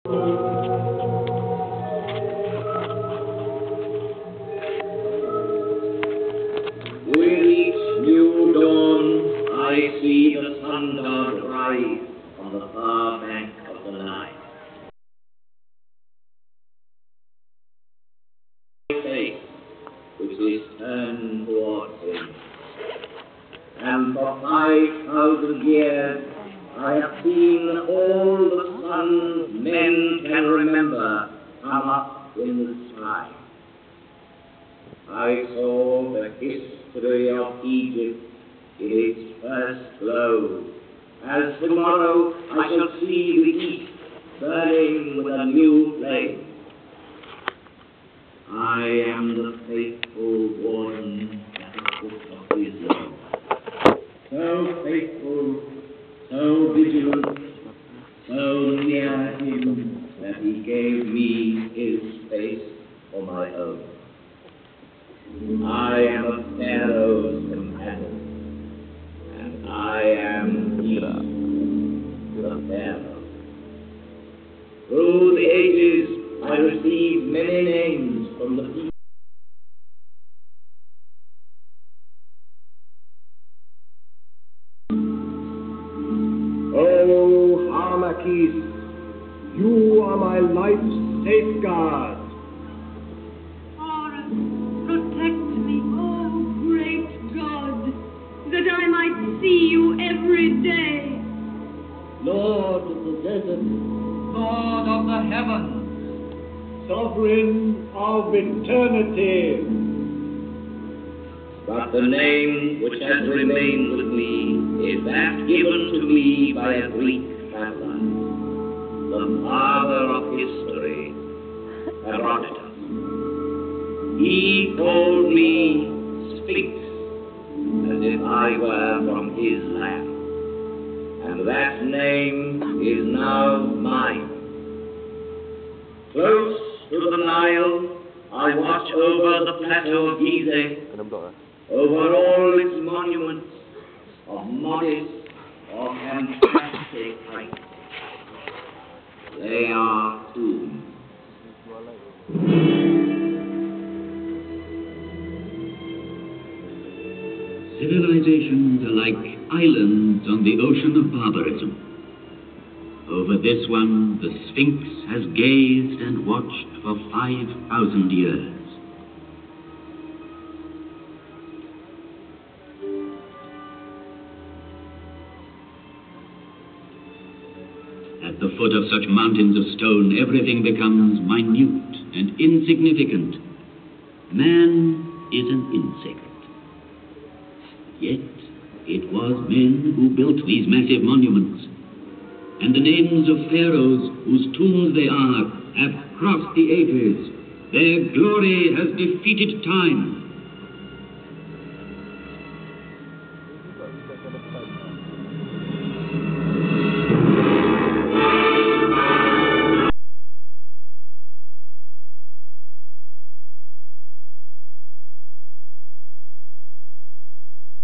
With each new dawn, I see the sun god rise on the far bank of the Nile. Face, which is turned towards him. And for 5,000 years, I have seen all the suns men can remember come up in the sky. I saw the history of Egypt in its first glow, as tomorrow I shall see the east burning with a new flame. I am the faithful warden at the foot of Giza, so faithful, so vigilant, so near him that he gave me his space for my own. I am a pharaoh's companion, and I am Giza, the pharaoh. Through the ages, I received many names from the people. Oh, Harmakis, you are my life's safeguard. Horus, protect me, oh great God, that I might see you every day. Lord of the desert, Lord of the heavens, Sovereign of eternity. but the name which has remained with me is that given to me by a Greek traveler, the father of history, Herodotus. He called me Sphinx, as if I were from his land, and that name is now mine. Close to the Nile, I watch over the plateau of Giza, over all its monuments of modest or fantastic height. They are tombs. Civilizations are like islands on the ocean of barbarism. Over this one, the Sphinx has gazed and watched for 5,000 years. At the foot of such mountains of stone, everything becomes minute and insignificant. Man is an insect. Yet, it was men who built these massive monuments. And the names of pharaohs whose tombs they are have crossed the ages. Their glory has defeated time.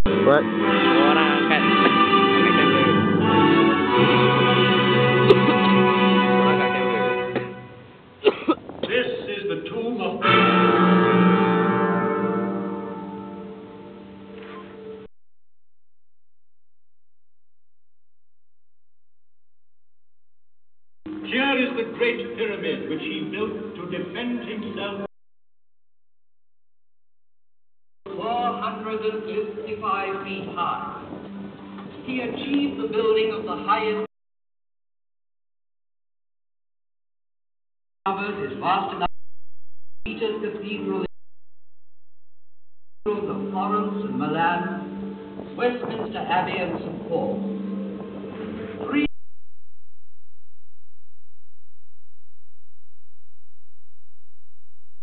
What? Orang angkat kamera. Orang angkat kamera. This is the tomb of... Here is the great pyramid which he built to defend himself. 455 feet high. He achieved the building of the highest. Covered his vast enough Peter's Cathedral, of Florence and Milan, Westminster Abbey and St. Paul. Three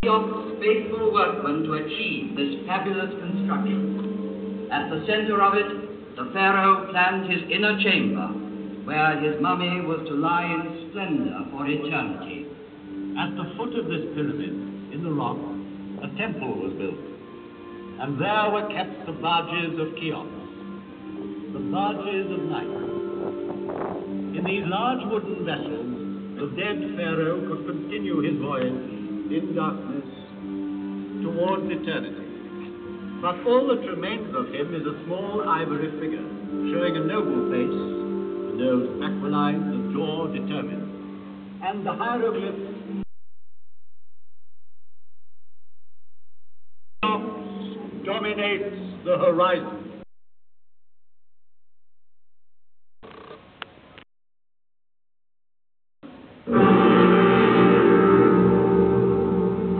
of faithful workmen to achieve this fabulous construction. At the center of it, the pharaoh planned his inner chamber, where his mummy was to lie in splendor for eternity. At the foot of this pyramid, in the rock, a temple was built, and there were kept the barges of Cheops, the barges of night. In these large wooden vessels, the dead pharaoh could continue his voyage in darkness towards eternity. But all that remains of him is a small ivory figure, showing a noble face, the nose aquiline, the jaw determined, and the hieroglyph dominates the horizon.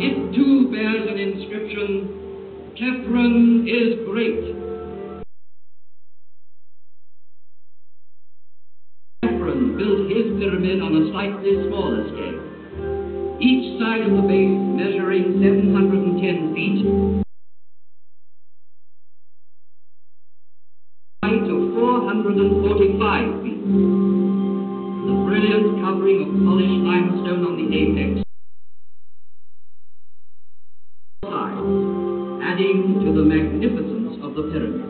It too bears an inscription, Khephren is great. Khephren built his pyramid on a slightly smaller scale, each side of the base measuring 710 feet, height of 445 feet. The brilliant covering of polished limestone on the apex, adding to the magnificence of the pyramid.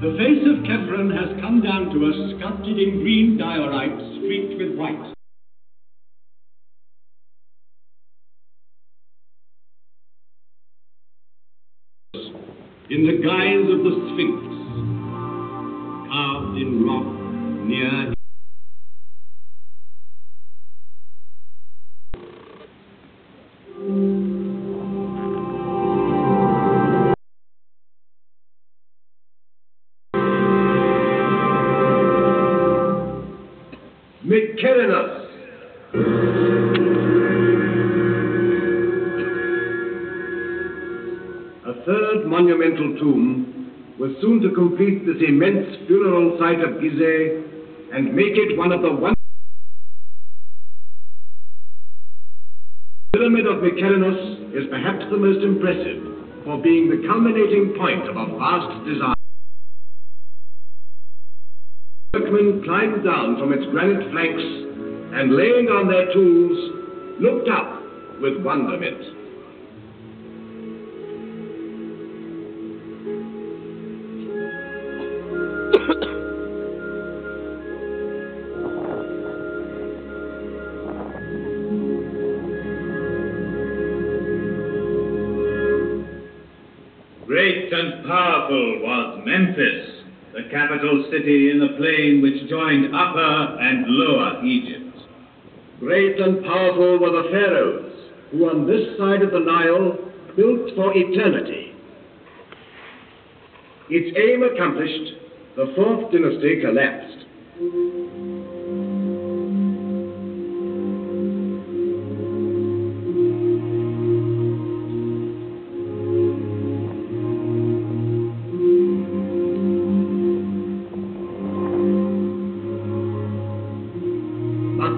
The face of Khephren has come down to us sculpted in green diorite streaked with white. In the guise of the Sphinx, carved in rock near Mycerinus. A third monumental tomb was soon to complete this immense funeral site of Giza and make it one of the The pyramid of Mycerinus is perhaps the most impressive for being the culminating point of a vast design. Workmen climbed down from its granite flanks and, laying on their tools, looked up with wonderment. Great and powerful was Memphis, the capital city in the plain which joined Upper and Lower Egypt. Great and powerful were the pharaohs, who on this side of the Nile built for eternity. Its aim accomplished, the fourth dynasty collapsed.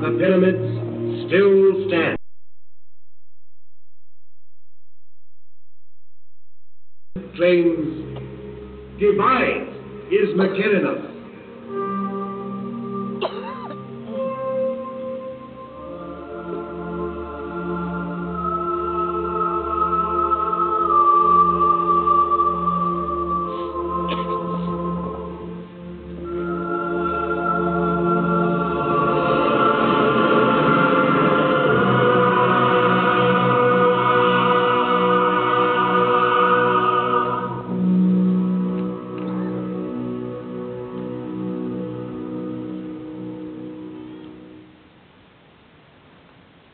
The pyramids still stand. Claims, divine is Mycerinus.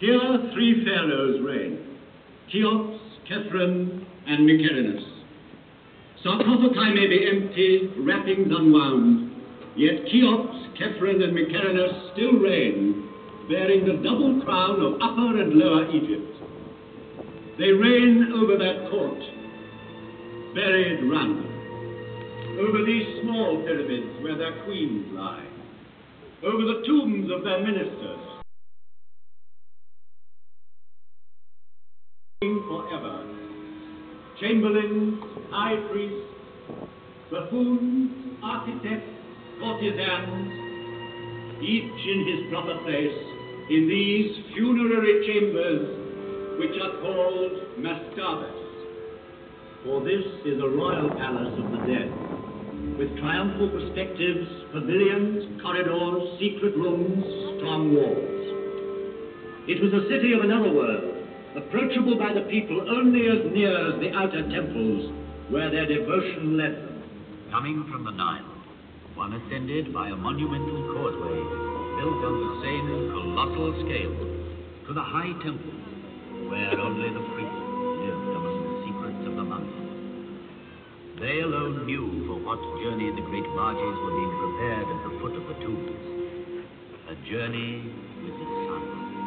Here three pharaohs reign, Cheops, Khephren, and Mycerinus. Sarcophagi may be empty, wrappings unwound, yet Cheops, Khephren, and Mycerinus still reign, bearing the double crown of Upper and Lower Egypt. They reign over their court, buried round them, over these small pyramids where their queens lie, over the tombs of their ministers, forever. Chamberlains, high priests, buffoons, architects, courtesans, each in his proper place in these funerary chambers which are called mastabas. For this is a royal palace of the dead, with triumphal perspectives, pavilions, corridors, secret rooms, strong walls. It was a city of another world, approachable by the people only as near as the outer temples where their devotion led them. Coming from the Nile, one ascended by a monumental causeway built on the same colossal scale to the high temple where only the priests lived among the secrets of the mountain. They alone knew for what journey the great barges were being prepared at the foot of the tombs. A journey with the sun.